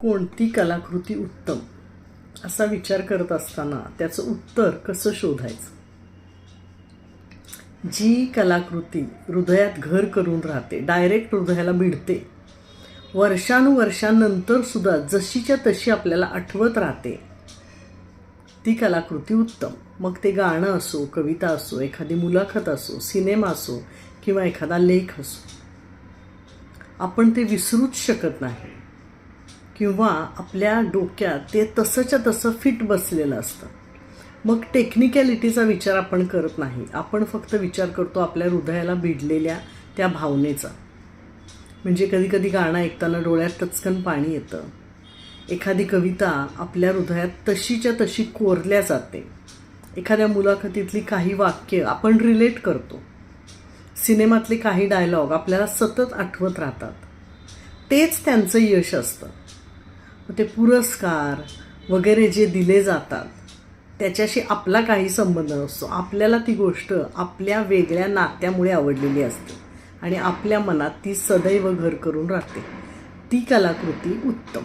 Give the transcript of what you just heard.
कोणती कलाकृती उत्तम असा विचार करत असताना त्याचं उत्तर कसं शोधायचं. जी कलाकृती हृदयात घर करून राहते, डायरेक्ट हृदयाला भिडते, वर्षानुवर्षांनंतर सुद्धा जशीच्या तशी आपल्याला आठवत राहते, ती कलाकृती उत्तम. मग ते गाणं असो, कविता असो, एखादी मुलाखत असो, सिनेमा असो किंवा एखादा लेख असो, आपण ते विसरूच शकत नाही किंवा आपल्या डोक्यात ते तसंच्या तसं फिट बसलेलं असतं. मग टेक्निकॅलिटीचा विचार आपण करत नाही, आपण फक्त विचार करतो आपल्या हृदयाला भिडलेल्या त्या भावनेचा. म्हणजे कधी कधी गाणं ऐकताना डोळ्यात टचकन पाणी येतं, एखादी कविता आपल्या हृदयात तशीच्या तशी कोरल्या जाते, एखाद्या मुलाखतीतली काही वाक्य आपण रिलेट करतो, सिनेमातले काही डायलॉग आपल्याला सतत आठवत राहतात. तेच त्यांचं यश असतं. ते पुरस्कार वगैरे जे दिले जातात त्याच्याशी आपला काही संबंध नसतो. आपल्याला ती गोष्ट आपल्या वेगळ्या नात्यामुळे आवडलेली असते आणि आपल्या मनात ती सदैव घर करून राहते. ती कलाकृती उत्तम.